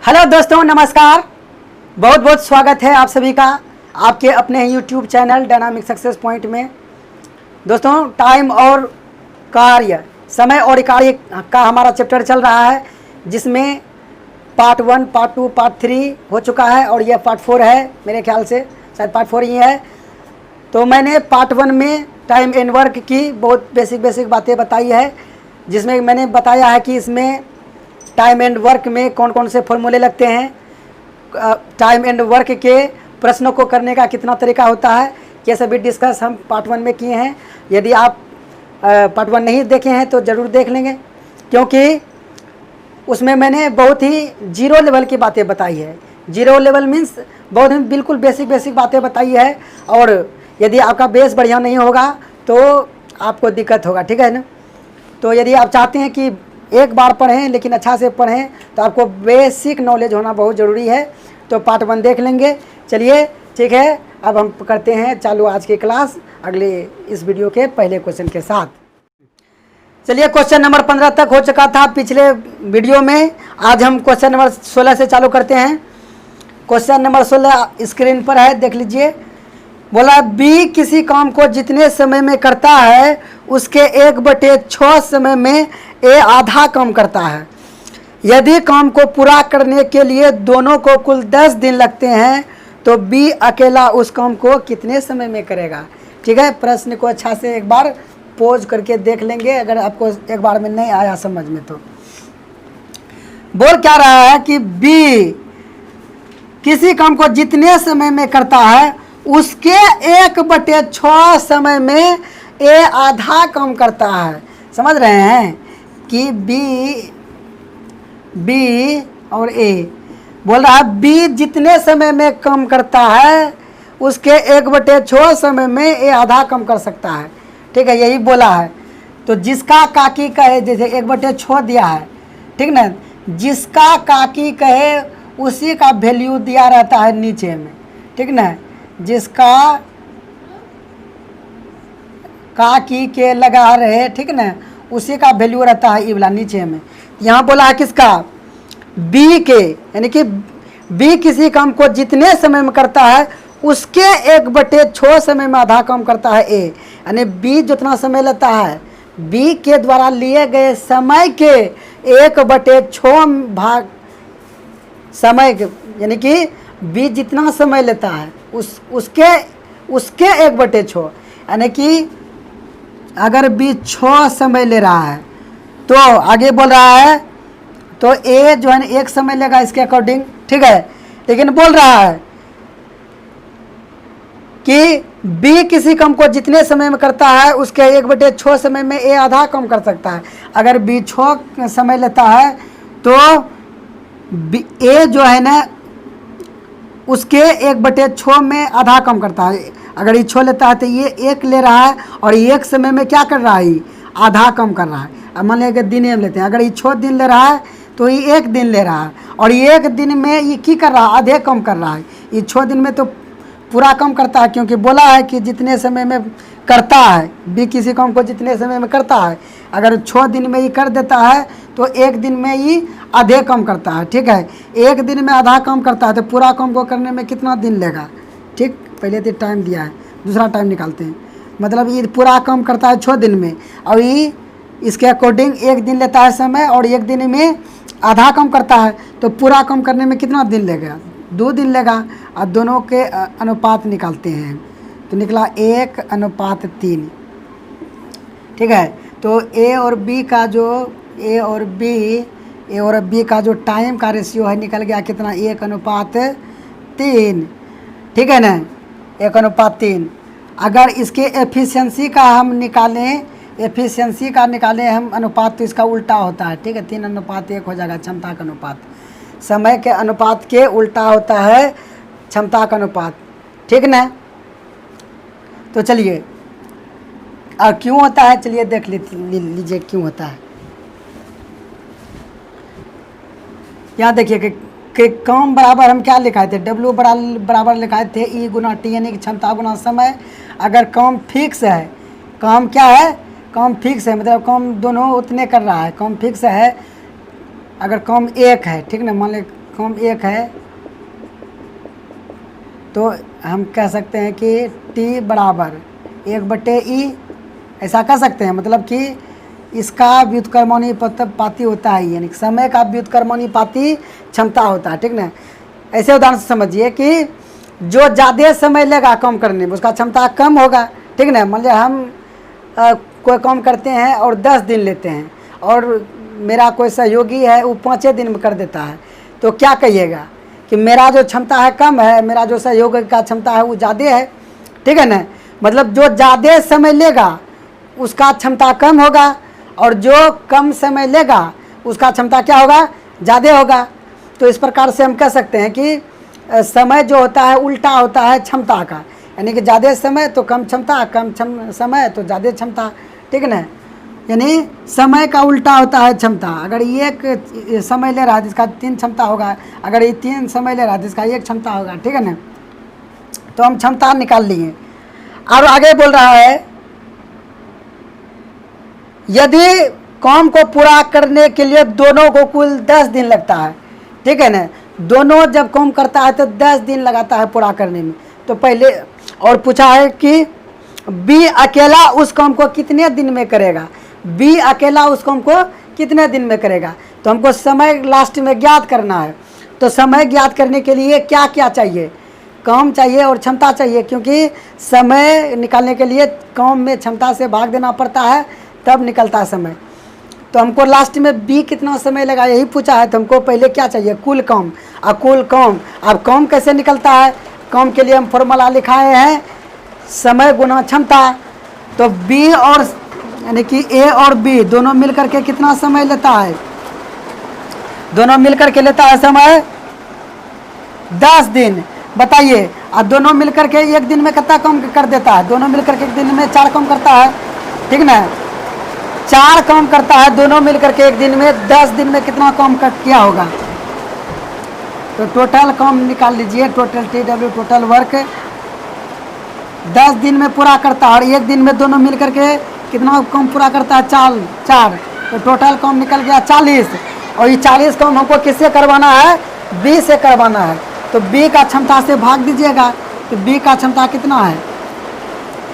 Hello दोस्तों, नमस्कार। बहुत बहुत स्वागत है आप सभी का आपके अपने YouTube channel dynamic success point में। दोस्तों, टाइम और कार्य, समय और कार्य का हमारा चैप्टर चल रहा है, जिसमें पार्ट 1, पार्ट 2, पार्ट 3 हो चुका है और यह पार्ट 4 है। मेरे ख्याल से शायद पार्ट 4 ही है। तो मैंने पार्ट 1 में टाइम एंड वर्क की बहुत बेसिक बातें बताई है, जिसमें मैंने बताया है कि इसमें टाइम एंड वर्क में कौन कौन से फॉर्मूले लगते हैं, टाइम एंड वर्क के प्रश्नों को करने का कितना तरीका होता है, ये सभी डिस्कस हम पार्ट 1 में किए हैं। यदि आप पार्ट 1 नहीं देखे हैं तो ज़रूर देख लेंगे, क्योंकि उसमें मैंने बहुत ही जीरो लेवल की बातें बताई है। जीरो लेवल मीन्स बहुत ही बिल्कुल बेसिक बातें बताई है, और यदि आपका बेस बढ़िया नहीं होगा तो आपको दिक्कत होगा, ठीक है ना। तो यदि आप चाहते हैं कि एक बार पढ़ें लेकिन अच्छा से पढ़ें, तो आपको बेसिक नॉलेज होना बहुत ज़रूरी है। तो पार्ट 1 देख लेंगे। चलिए ठीक है, अब हम करते हैं चालू आज की क्लास अगले इस वीडियो के पहले क्वेश्चन के साथ। चलिए, क्वेश्चन नंबर 15 तक हो चुका था पिछले वीडियो में। आज हम क्वेश्चन नंबर 16 से चालू करते हैं। क्वेश्चन नंबर 16 स्क्रीन पर है, देख लीजिए। बोला बी किसी काम को जितने समय में करता है उसके 1/6 समय में ए आधा काम करता है। यदि काम को पूरा करने के लिए दोनों को कुल 10 दिन लगते हैं तो बी अकेला उस काम को कितने समय में करेगा। ठीक है, प्रश्न को अच्छा से एक बार पोज करके देख लेंगे, अगर आपको एक बार में नहीं आया समझ में तो। बोल क्या रहा है कि बी किसी काम को जितने समय में करता है उसके 1/6 समय में ए आधा काम करता है। समझ रहे हैं कि बी और ए बोल रहा है बी जितने समय में काम करता है उसके 1/6 समय में ए आधा काम कर सकता है। ठीक है, यही बोला है। तो जिसका काकी कहे, जैसे 1/6 दिया है, ठीक ना, जिसका काकी कहे उसी का वैल्यू दिया रहता है नीचे में, ठीक ना। जिसका काकी के लगा रहे, ठीक ना, उसी का वैल्यू रहता है इवला नीचे में। यहाँ बोला है किसका, बी के, यानी कि बी किसी काम को जितने समय में करता है उसके 1/6 समय में आधा काम करता है ए। यानी बी जितना समय लेता है, बी के द्वारा लिए गए समय के 1/6 भाग समय, यानी कि बी जितना समय लेता है उसके 1/6, यानी कि अगर बी 6 समय ले रहा है तो आगे बोल रहा है तो ए जो है ना 1 समय लेगा इसके अकॉर्डिंग, ठीक है। लेकिन बोल रहा है कि बी किसी काम को जितने समय में करता है उसके 1/6 समय में ए आधा काम कर सकता है। अगर बी 6 समय लेता है तो ए जो है ना उसके 1/6 में आधा काम करता है। अगर ये 6 लेता है तो ये 1 ले रहा है और 1 समय में क्या कर रहा है, आधा कम कर रहा है। अब मान लिया कि दिन में लेते हैं, अगर ये 6 दिन ले रहा है तो ये 1 दिन ले रहा है, और 1 दिन में ये की कर रहा है, आधे कम कर रहा है। ये 6 दिन में तो पूरा कम करता है, क्योंकि बोला है कि जितने समय में करता है, बी किसी काम को जितने समय में करता है, अगर 6 दिन में ये कर देता है तो 1 दिन में ये आधे कम करता है। ठीक है, 1 दिन में आधा कम करता है तो पूरा काम को करने में कितना दिन लेगा। ठीक, पहले तो टाइम दिया है, दूसरा टाइम निकालते हैं। मतलब ये पूरा काम करता है 6 दिन में, और ये इसके अकॉर्डिंग 1 दिन लेता है समय और 1 दिन में आधा कम करता है, तो पूरा कम करने में कितना दिन लेगा, 2 दिन लेगा। और दोनों के अनुपात निकालते हैं तो निकला 1:3। ठीक है, तो ए और बी का जो टाइम का रेशियो है निकल गया कितना, 1:3। ठीक है ना, 1:3। अगर इसके एफिशिएंसी का हम निकालें, हम अनुपात, तो इसका उल्टा होता है। ठीक है, 3:1 हो जाएगा, क्षमता का अनुपात। समय के अनुपात के उल्टा होता है क्षमता का अनुपात, ठीक ना। तो चलिए, और क्यों होता है, चलिए देख लीजिए क्यों होता है। यहाँ देखिए कि काम बराबर हम क्या लिखाए थे, W बराबर लिखाए थे E गुना T, यानी कि क्षमता गुना समय। अगर काम फिक्स है, काम क्या है, काम फिक्स है, मतलब काम दोनों उतने कर रहा है, काम फिक्स है। अगर काम 1 है, ठीक ना, मान लें कम 1 है, तो हम कह सकते हैं कि T बराबर 1/E, ऐसा कह सकते हैं। मतलब कि इसका व्युत्क्रमानुपाती होता है, यानी समय का व्युत्क्रमानुपाती क्षमता होता है, ठीक ना। ऐसे उदाहरण से समझिए कि जो ज़्यादा समय लेगा काम करने में उसका क्षमता कम होगा, ठीक ना। मान लीजिए हम कोई काम करते हैं और 10 दिन लेते हैं, और मेरा कोई सहयोगी है वो 5 दिन में कर देता है, तो क्या कहिएगा कि मेरा जो क्षमता है कम है, मेरा जो सहयोगी का क्षमता है वो ज़्यादा है, ठीक है ना। मतलब जो ज़्यादा समय लेगा उसका क्षमता कम होगा, और जो कम समय लेगा उसका क्षमता क्या होगा, ज़्यादा होगा। तो इस प्रकार से हम कह सकते हैं कि समय जो होता है उल्टा होता है क्षमता का, यानी कि ज़्यादा समय तो कम क्षमता, समय तो ज़्यादा क्षमता, ठीक है ना। यानी समय का उल्टा होता है क्षमता। अगर एक समय ले रहा है जिसका 3 क्षमता होगा, अगर ये 3 समय ले रहा है जिसका 1 क्षमता होगा, ठीक है ना। तो हम क्षमता निकाल लिए। और आगे बोल रहा है यदि काम को पूरा करने के लिए दोनों को कुल 10 दिन लगता है, ठीक है ना। दोनों जब काम करता है तो 10 दिन लगाता है पूरा करने में। तो पहले और पूछा है कि बी अकेला उस काम को कितने दिन में करेगा, बी अकेला उस काम को कितने दिन में करेगा। तो हमको समय लास्ट में ज्ञात करना है। तो समय ज्ञात करने के लिए क्या क्या चाहिए, काम चाहिए और क्षमता चाहिए, क्योंकि समय निकालने के लिए काम में क्षमता से भाग देना पड़ता है तब निकलता है समय। तो हमको लास्ट में बी कितना समय लगा यही पूछा है। तो हमको पहले क्या चाहिए, कुल काम। और कुल काम, अब काम कैसे निकलता है, काम के लिए हम फॉर्मूला लिखाए हैं समय गुना क्षमता। तो बी और यानी कि ए और बी दोनों मिलकर के कितना समय लेता है, दोनों मिलकर के लेता है समय 10 दिन। बताइए, और दोनों मिलकर के एक दिन में कितना काम कर देता है, दोनों मिलकर के एक दिन में 4 काम करता है, ठीक ना। 4 काम करता है दोनों मिलकर के एक दिन में। 10 दिन में कितना काम किया होगा, तो टोटल काम निकाल लीजिए, टोटल TW टोटल वर्क 10 दिन में पूरा करता है, और एक दिन में दोनों मिलकर के कितना काम पूरा करता है, 4। तो टोटल काम निकल गया 40। और ये 40 काम हमको किससे करवाना है, बी से करवाना है। तो बी का क्षमता से भाग दीजिएगा, तो बी का क्षमता कितना है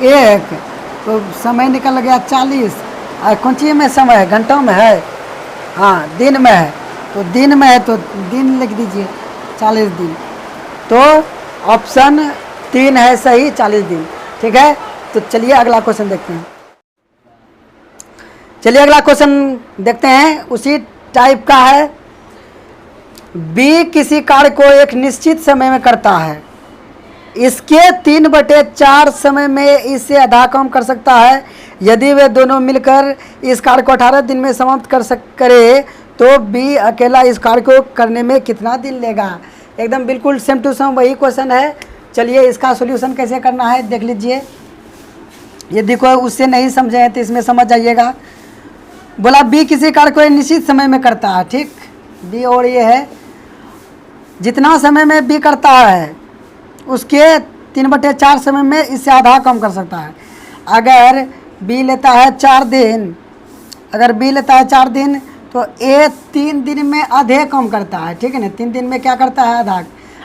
1। तो समय निकल गया 40। और कौन चीज़ में समय है, घंटों में है, हाँ दिन में है। तो दिन में है तो दिन लिख दीजिए 40 दिन। तो ऑप्शन 3 है सही, 40 दिन, ठीक है। तो चलिए अगला क्वेश्चन देखते हैं। चलिए अगला क्वेश्चन देखते हैं, उसी टाइप का है। बी किसी कार्य को एक निश्चित समय में करता है, इसके 3/4 समय में इससे आधा काम कर सकता है। यदि वे दोनों मिलकर इस कार्य को 18 दिन में समाप्त करे तो बी अकेला इस कार्य को करने में कितना दिन लेगा। एकदम बिल्कुल सेम टू सेम वही क्वेश्चन है। चलिए इसका सॉल्यूशन कैसे करना है देख लीजिए। यदि कोई उससे नहीं समझे हैं तो इसमें समझ जाइएगा। बोला बी किसी कार्य को एक निश्चित समय में करता है, ठीक। बी और ये है, जितना समय में बी करता है उसके 3/4 समय में इससे आधा कम कर सकता है। अगर बी लेता है 4 दिन, अगर बी लेता है 4 दिन तो ए 3 दिन में आधे कम करता है, ठीक है ना। 3 दिन में क्या करता है, आधा।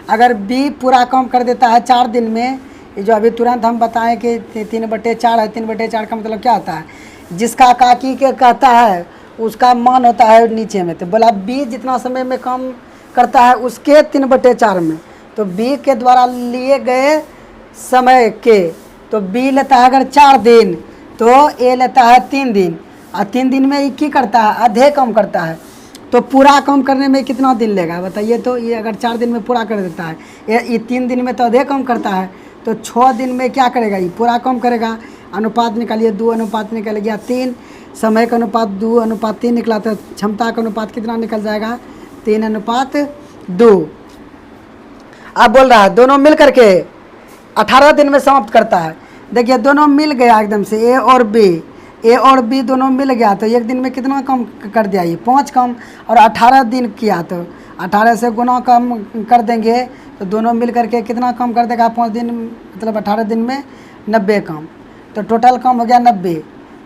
अगर बी पूरा कम कर देता है 4 दिन में, ये जो अभी तुरंत हम बताएं कि 3/4 है, 3/4 का मतलब क्या होता है, जिसका काकी के कहता है उसका मान होता है नीचे में। तो बोला बी जितना समय में काम करता है उसके 3/4 में, तो बी के द्वारा लिए गए समय के, तो बी लेता है अगर 4 दिन तो ए लेता है 3 दिन, और 3 दिन में एक ही करता है, आधे कम करता है। तो पूरा काम करने में कितना दिन लेगा बताइए। तो ये अगर 4 दिन में पूरा कर देता है, ये 3 दिन में तो आधे कम करता है, तो 6 दिन में क्या करेगा, ये पूरा काम करेगा। अनुपात निकालिए, 2 अनुपात निकल गया 3, समय का अनुपात 2:3 निकला, तो क्षमता का अनुपात कितना निकल जाएगा, 3:2। अब बोल रहा है दोनों मिल करके 18 दिन में समाप्त करता है। देखिए दोनों मिल गया एकदम से, ए और बी दोनों मिल गया, तो एक दिन में कितना कम कर दिया, ये 5 कम, और 18 दिन किया तो 18 से गुना कम कर देंगे, तो दोनों मिल करके कितना कम कर देगा, 5 दिन मतलब 18 दिन में 90 कम, तो टोटल कम हो गया 90।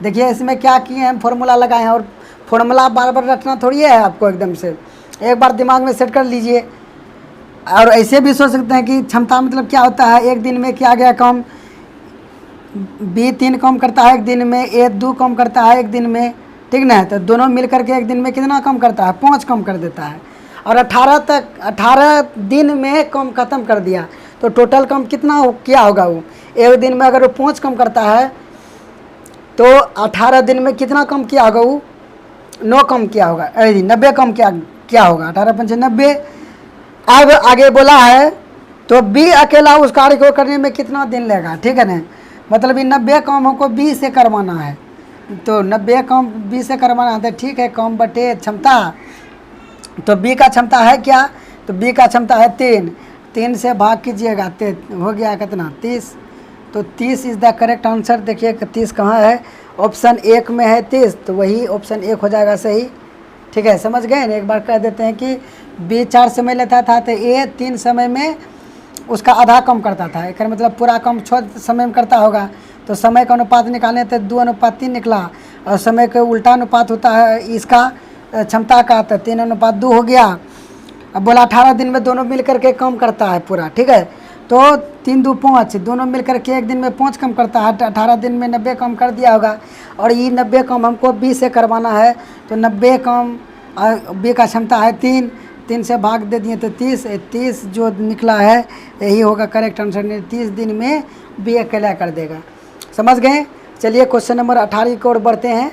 देखिए इसमें क्या किए हैं, फॉर्मूला लगाए हैं, और फॉर्मूला बार बार रखना थोड़ी है आपको, एकदम से एक बार दिमाग में सेट कर लीजिए और ऐसे भी सोच सकते हैं कि क्षमता मतलब क्या होता है, एक दिन में किया गया काम बी 3 काम करता है एक दिन में, ए 2 काम करता है एक दिन में, ठीक ना। तो दोनों मिल करके एक दिन में कितना काम करता है, 5 काम कर देता है। और 18 दिन में काम ख़त्म कर दिया, तो टोटल काम कितना क्या होगा, वो एक दिन में अगर वो 5 काम करता है तो 18 दिन में कितना काम किया होगा, वो 9 काम किया होगा, 90 काम क्या होगा, 18 पंचे 90। अब आगे बोला है तो बी अकेला उस कार्य को करने में कितना दिन लेगा, ठीक है ना। मतलब इन 90 कामों को बी से करवाना है, तो 90 काम बी से करवाना है, ठीक है। काम बटे क्षमता, तो बी का क्षमता है क्या, तो बी का क्षमता है 3 से भाग कीजिएगा, हो गया कितना 30। तो 30 इज़ द करेक्ट आंसर। देखिए 30 कहाँ है, ऑप्शन 1 में है 30, तो वही ऑप्शन 1 हो जाएगा सही, ठीक है। समझ गए ना। एक बार कह देते हैं कि बी 4 समय लेता था तो ए 3 समय में उसका आधा कम करता था, एक मतलब पूरा कम 6 समय में करता होगा। तो समय का अनुपात निकालने तो 2:3 निकला, और समय का उल्टा अनुपात होता है इसका क्षमता का, तो 3:2 हो गया। अब बोला 18 दिन में दोनों मिल करके कम करता है पूरा, ठीक है। तो 3 2 5 दोनों मिल करके एक दिन में 5 कम करता है, 18 दिन में 90 कम कर दिया होगा। और ये 90 कम हमको बी से करवाना है, तो 90 कम बी का क्षमता है 3 से भाग दे दिए तो 30 जो निकला है यही होगा करेक्ट आंसर। 30 दिन में बी अकेला कर देगा। समझ गए। चलिए क्वेश्चन नंबर 18 की ओर बढ़ते हैं।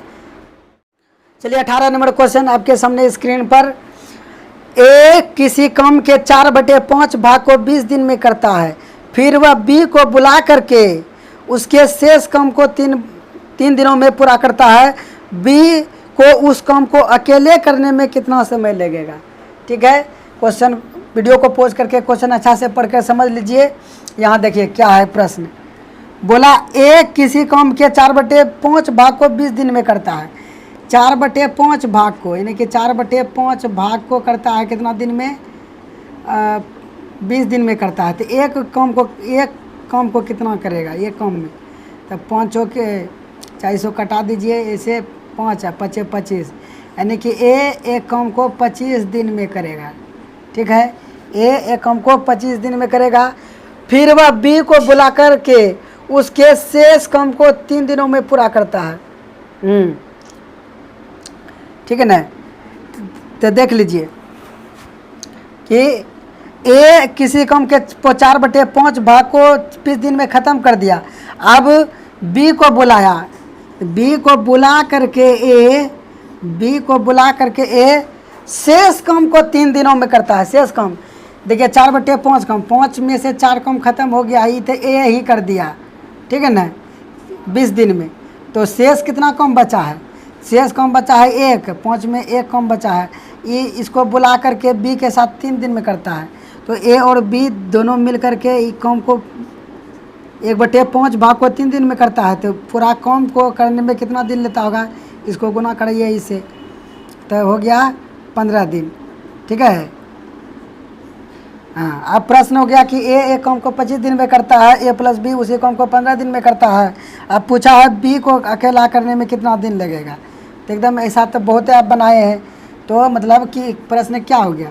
चलिए 18 नंबर क्वेश्चन आपके सामने स्क्रीन पर। ए किसी काम के 4/5 भाग को 20 दिन में करता है, फिर वह बी को बुला करके उसके शेष काम को 3 दिनों में पूरा करता है। बी को उस काम को अकेले करने में कितना समय लगेगा, ठीक है। क्वेश्चन वीडियो को पॉज करके क्वेश्चन अच्छा से पढ़कर समझ लीजिए। यहाँ देखिए क्या है प्रश्न। बोला ए किसी काम के 4/5 भाग को 20 दिन में करता है। 4/5 भाग को यानी कि 4/5 भाग को करता है कितना दिन में, 20 दिन में करता है। तो एक काम को कितना करेगा एक काम में, तब 5 के 400 कटा दीजिए, ऐसे 5 है 5 25, यानी कि एक काम को 25 दिन में करेगा, ठीक है। एक काम को 25 दिन में करेगा, फिर वह बी को बुला कर के उसके शेष काम को 3 दिनों में पूरा करता है, ठीक है ना। तो देख लीजिए कि ए किसी काम के 4/5 भाग को 20 दिन में ख़त्म कर दिया। अब बी को बुलाया, बी को बुला करके ए शेष काम को 3 दिनों में करता है। शेष काम देखिए 4/5 काम, 5 में से 4 काम ख़त्म हो गया ही, तो ए ही कर दिया, ठीक है ना 20 दिन में। तो शेष कितना कम बचा है, शेष कम बचा है 1, 5 में 1 कम बचा है। ये इसको बुला करके बी के साथ 3 दिन में करता है। तो ए और बी दोनों मिल करके ये काम को 1/5 भाग को 3 दिन में करता है। तो पूरा काम को करने में कितना दिन लेता होगा, इसको गुना करिए इससे, तो हो गया 15 दिन, ठीक है। हाँ, अब प्रश्न हो गया कि ए एक काम को 25 दिन में करता है, ए प्लस बी उसी काम को 15 दिन में करता है। अब पूछा है बी को अकेला करने में कितना दिन लगेगा। तो एकदम ऐसा तो बहुत आप बनाए हैं, तो मतलब कि प्रश्न क्या हो गया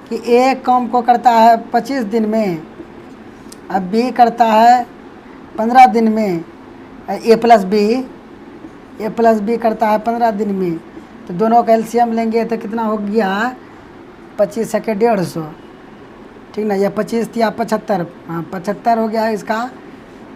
कि ए काम को करता है 25 दिन में, अब बी करता है 15 दिन में, ए प्लस बी करता है 15 दिन में। तो दोनों का एलसीएम लेंगे तो कितना हो गया 25 से 150, ठीक ना। या 25 या 75, हाँ 75 हो गया इसका,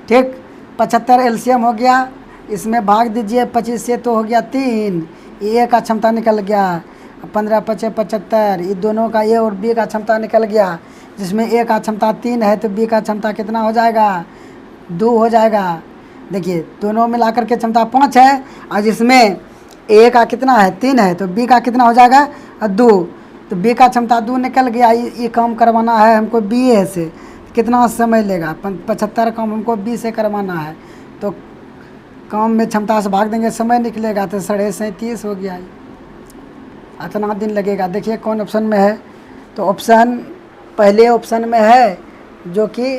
ठीक। 75 एलसीएम हो गया, इसमें भाग दीजिए 25 से तो हो गया 3, ए का क्षमता निकल गया 15 5 75, ये दोनों का ए और बी का क्षमता निकल गया, जिसमें ए का क्षमता 3 है तो बी का क्षमता कितना हो जाएगा 2 हो जाएगा। देखिए दोनों मिलाकर के क्षमता 5 है, और जिसमें ए का कितना है 3 है, तो बी का कितना हो जाएगा 2। तो बी का क्षमता 2 निकल गया। ये काम करवाना है हमको बी ए से, कितना समय लेगा 75 काम हमको बी से करवाना है। तो काम में क्षमता से भाग देंगे, समय निकलेगा तो 37.5 हो गया, इतना दिन लगेगा। देखिए कौन ऑप्शन में है, तो ऑप्शन पहले ऑप्शन में है जो कि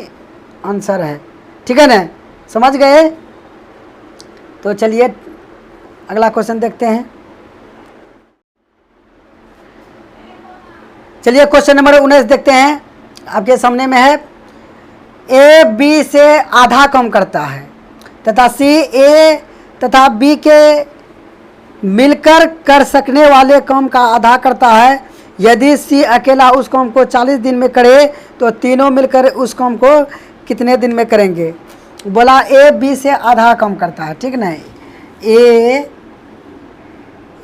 आंसर है, ठीक है ना। समझ गए। तो चलिए अगला क्वेश्चन देखते हैं। चलिए क्वेश्चन नंबर 19 देखते हैं। आपके सामने में है, ए बी से आधा कम करता है तथा सी ए तथा बी के मिलकर कर सकने वाले काम का आधा करता है। यदि सी अकेला उस काम को 40 दिन में करे तो तीनों मिलकर उस काम को कितने दिन में करेंगे। बोला ए बी से आधा कम करता है, ठीक ना,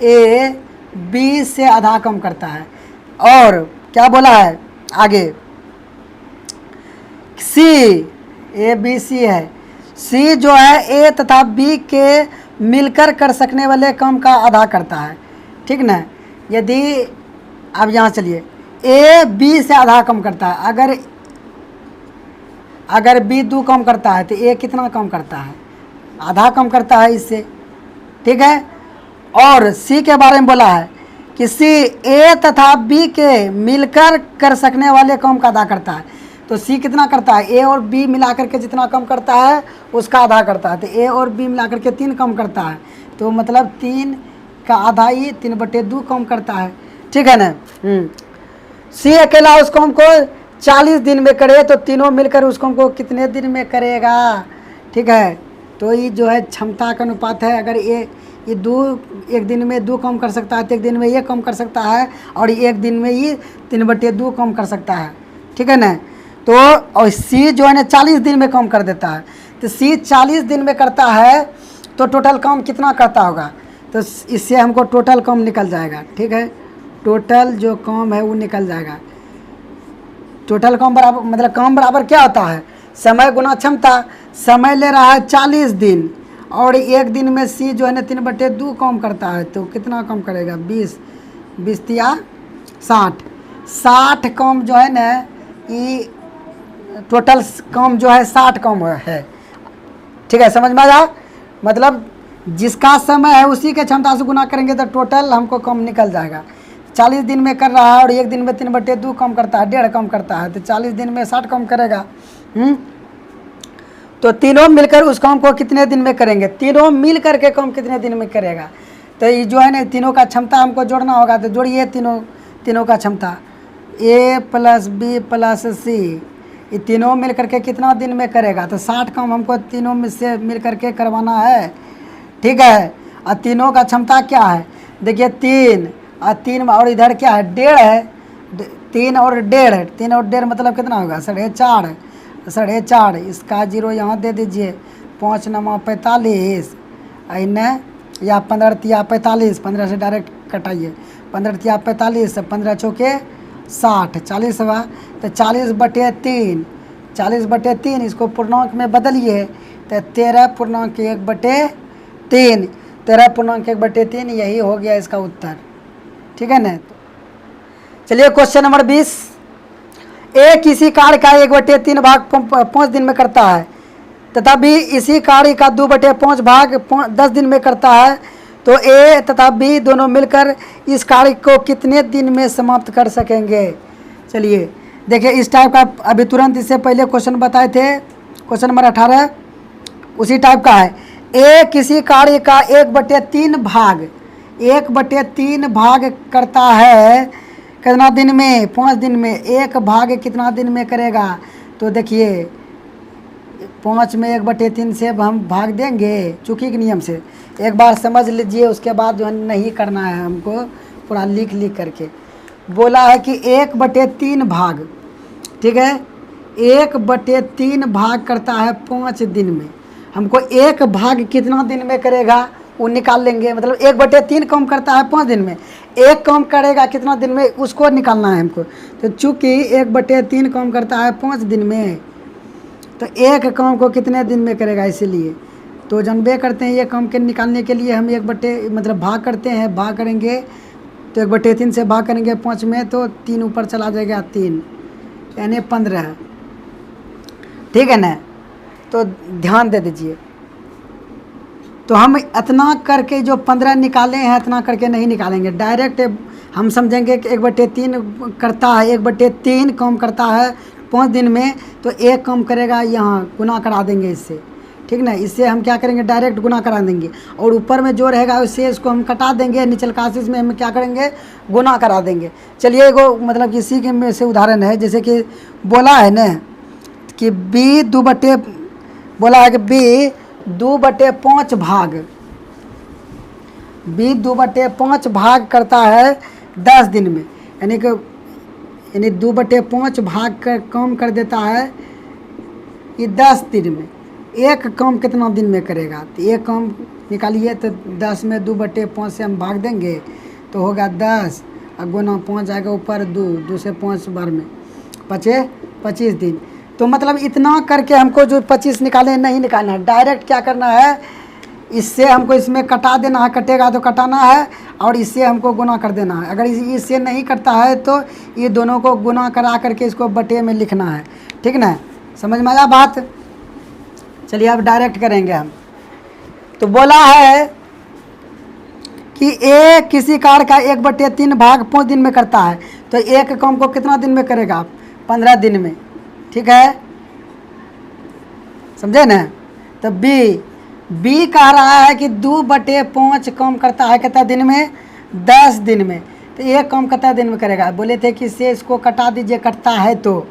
ए बी से आधा कम करता है। और क्या बोला है आगे, सी, ए बी सी है, सी जो है ए तथा बी के मिलकर कर सकने वाले काम का आधा करता है, ठीक ना। यदि अब यहाँ चलिए, ए बी से आधा कम करता है, अगर बी 2 कम करता है तो ए कितना कम करता है, आधा कम करता है इससे, ठीक है। और सी के बारे में बोला है कि सी ए तथा बी के मिलकर कर सकने वाले काम का आधा करता है। तो सी कितना करता है, ए और बी मिलाकर के जितना कम करता है उसका आधा करता है। तो ए और बी मिलाकर के 3 कम करता है, तो मतलब 3 का आधा ही 3/2 कम करता है, ठीक है ना। सी अकेला उस काम को 40 दिन में करे तो तीनों मिलकर उस काम को कितने दिन में करेगा, ठीक है। तो ये जो है क्षमता का अनुपात है। अगर ये एक दिन में 2 कम कर सकता है तो एक दिन में ये कम कर सकता है, और एक दिन में ये 3/2 कम कर सकता है, ठीक है ना। तो और सी जो है ना 40 दिन में कम कर देता है। तो सी 40 दिन में करता है तो टोटल काम कितना करता होगा, तो इससे हमको टोटल काम निकल जाएगा, ठीक है। टोटल जो काम है वो निकल जाएगा। टोटल काम बराबर, मतलब काम बराबर क्या होता है, समय गुना क्षमता। समय ले रहा है 40 दिन और एक दिन में सी जो है ना 3/2 कम करता है, तो कितना कम करेगा, 20 या 60 कम जो है ना, ये टोटल कम जो है 60 कम है, ठीक है। समझ में आया, मतलब जिसका समय है उसी के क्षमता से गुना करेंगे तो टोटल हमको कम निकल जाएगा। 40 दिन में कर रहा है और एक दिन में 3/2 कम करता है, 1.5 कम करता है, तो 40 दिन में 60 कम करेगा। तो तीनों मिलकर उस काम को कितने दिन में करेंगे, तीनों मिल करके काम कितने दिन में करेगा। तो ये जो है ना तीनों का क्षमता हमको जोड़ना होगा, तो जोड़िए तीनों का क्षमता, ए प्लस बी प्लस सी, ये तीनों मिल करके कितना दिन में करेगा, तो 60 काम हमको तीनों में से मिल करके करवाना है, ठीक है। और तीनों का क्षमता क्या है, देखिए 3 और इधर क्या है 1.5 है, 3 और 1.5 मतलब कितना होगा 4.5, इसका 0 यहाँ दे दीजिए, 5 9 45, इन्हें या 15 तिया 45, 15 से डायरेक्ट कटाइए, 15 तिया 45, 15 चौके 60, 40 हुआ, तो 40/3 इसको पूर्णांक में बदलिए तो 13.1/3, 13.1/3 यही हो गया इसका उत्तर, ठीक है ना। चलिए क्वेश्चन नंबर 20, ए किसी कार्य का 1/3 भाग 5 दिन में करता है तथा बी इसी कार्य का 2/5 भाग 10 दिन में करता है, तो ए तथा बी दोनों मिलकर इस कार्य को कितने दिन में समाप्त कर सकेंगे। चलिए देखिए, इस टाइप का अभी तुरंत इससे पहले क्वेश्चन बताए थे, क्वेश्चन नंबर 18 उसी टाइप का है। ए किसी कार्य का 1/3 भाग करता है कितना दिन में, 5 दिन में। एक भाग कितना दिन में करेगा, तो देखिए 5 में 1/3 से हम भाग देंगे चूकी के नियम से, एक बार समझ लीजिए, उसके बाद जो है नहीं करना है हमको, पूरा लिख करके बोला है कि 1/3 भाग, ठीक है, 1/3 भाग करता है 5 दिन में। हमको एक भाग कितना दिन में करेगा वो निकाल लेंगे, मतलब 1/3 कम करता है 5 दिन में, एक कम करेगा कितना दिन में उसको निकालना है हमको। तो चूँकि 1/3 कम करता है 5 दिन में, तो एक काम को कितने दिन में करेगा, इसीलिए तो जानबे करते हैं ये काम के निकालने के लिए हम मतलब भाग करते हैं, भाग करेंगे तो 1/3 से भाग करेंगे 5 में, तो 3 ऊपर चला जाएगा, 3 यानी 15, ठीक है ना। तो ध्यान दे दीजिए, तो हम इतना करके जो 15 निकाले हैं इतना करके नहीं निकालेंगे, डायरेक्ट हम समझेंगे कि 1/3 करता है, 1/3 कम करता है 5 दिन में, तो एक कम करेगा यहाँ गुना करा देंगे इससे, ठीक ना। इससे हम क्या करेंगे, डायरेक्ट गुना करा देंगे, और ऊपर में जो रहेगा उससे इसको हम कटा देंगे, नीचल काशिश में हम क्या करेंगे, गुना करा देंगे। चलिए एगो मतलब इसी के में से उदाहरण है, जैसे कि बोला है ना कि बी 2/, बोला है कि बी 2/5 भाग, बी 2/5 भाग करता है 10 दिन में, यानी 2/5 भाग कर काम कर देता है ये 10 दिन में। एक काम कितना दिन में करेगा, तो एक काम निकालिए, तो 10 में 2/5 से हम भाग देंगे तो होगा 10, और गुना 5 आएगा ऊपर 2 से 5 बार में 25 दिन। तो मतलब इतना करके हमको जो 25 निकाले नहीं निकालना है, डायरेक्ट क्या करना है, इससे हमको इसमें कटा देना है, कटेगा तो कटाना है, और इससे हमको गुना कर देना है। अगर इससे नहीं करता है तो ये दोनों को गुना करा करके इसको बटे में लिखना है, ठीक ना। समझ में आया बात। चलिए अब डायरेक्ट करेंगे हम। तो बोला है कि एक किसी कार्य का 1/3 भाग 5 दिन में करता है, तो एक काम को कितना दिन में करेगा, 15 दिन में, ठीक है, समझे ना। तो बी कह रहा है कि 2/5 काम करता है कितना दिन में, 10 दिन में। तो एक काम कितना दिन में करेगा, बोले थे कि इससे इसको कटा दीजिए, कटता है तो,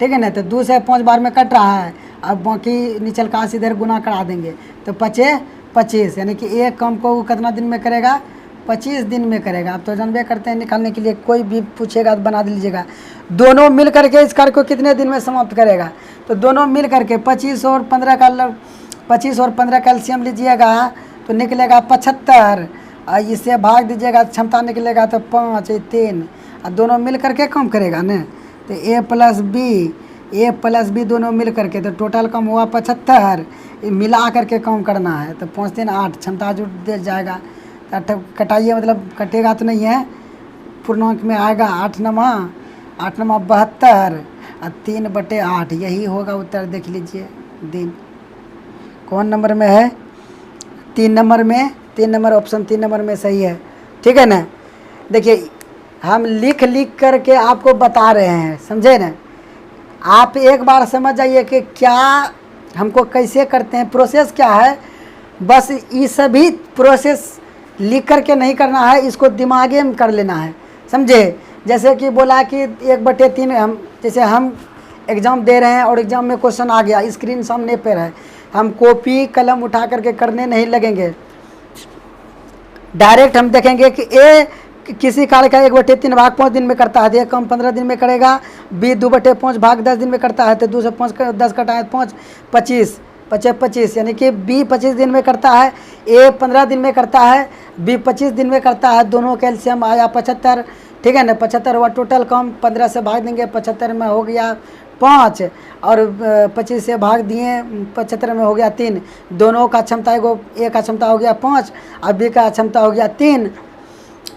ठीक है ना। तो 2 से 5 बार में कट रहा है, अब बाकी निचल काश इधर गुना करा देंगे, तो 25, यानी कि एक काम को वो कितना दिन में करेगा, 25 दिन में करेगा। आप तो जानबे करते हैं, निकालने के लिए कोई भी पूछेगा तो बना दीजिएगा। दोनों मिल करके इस कार्य को कितने दिन में समाप्त करेगा, तो दोनों मिल करके 25 और 15 का एलसीएम लीजिएगा तो निकलेगा 75, और इससे भाग दीजिएगा क्षमता निकलेगा तो 5, 3, और दोनों मिल करके कम करेगा ना। तो ए प्लस बी दोनों मिल करके, तो टोटल कम हुआ 75, मिला करके कम करना है। तो 5 3 8, क्षमता जुट दे जाएगा। तो कटाइए, मतलब कटेगा तो नहीं है, पूर्णांक में आएगा 8 नमा 72, और 3/8, यही होगा उत्तर। देख लीजिए दिन कौन नंबर में है, 3 नंबर में, 3 नंबर, ऑप्शन 3 नंबर में सही है, ठीक है ना। देखिए हम लिख करके आपको बता रहे हैं, समझे ना। आप एक बार समझ जाइए कि क्या हमको कैसे करते हैं, प्रोसेस क्या है। बस ये सभी प्रोसेस लिख करके नहीं करना है, इसको दिमागे में कर लेना है, समझे। जैसे कि बोला कि 1/3 हम, जैसे हम एग्ज़ाम दे रहे हैं और एग्ज़ाम में क्वेश्चन आ गया, स्क्रीन सामने पर है, हम कॉपी कलम उठा करके करने नहीं लगेंगे, डायरेक्ट हम देखेंगे कि ए किसी कार्य का 1/3 भाग 5 दिन में करता है, तो एक काम 15 दिन में करेगा। बी 2/5 भाग 10 दिन में करता है, तो 2 से 5 10 कटाए 5, 25, यानी कि बी 25 दिन में करता है, ए 15 दिन में करता है, बी 25 दिन में करता है। दोनों का एलसीएम आया 75, ठीक है ना। 75 हुआ टोटल काम, 15 से भाग देंगे, 75 में हो गया 5, और 25 से भाग दिए, 75 में हो गया 3। दोनों का क्षमता ए का क्षमता हो गया 5, और बी का क्षमता हो गया 3,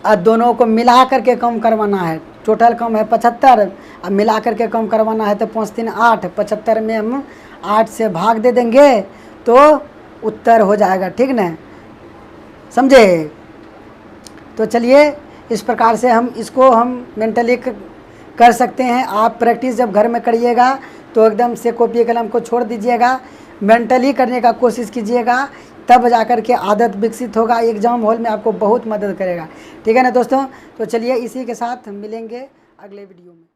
और दोनों को मिला करके कम करवाना है। टोटल कम है 75, अब मिला करके कम करवाना है, तो 5 3 8, 75 में हम 8 से भाग दे देंगे तो उत्तर हो जाएगा, ठीक ना, समझे। तो चलिए इस प्रकार से इसको हम मेंटली कर सकते हैं। आप प्रैक्टिस जब घर में करिएगा तो एकदम से कॉपी कलम को छोड़ दीजिएगा, मेंटली करने का कोशिश कीजिएगा, तब जाकर के आदत विकसित होगा, एग्ज़ाम हॉल में आपको बहुत मदद करेगा, ठीक है ना दोस्तों। तो चलिए इसी के साथ हम मिलेंगे अगले वीडियो में।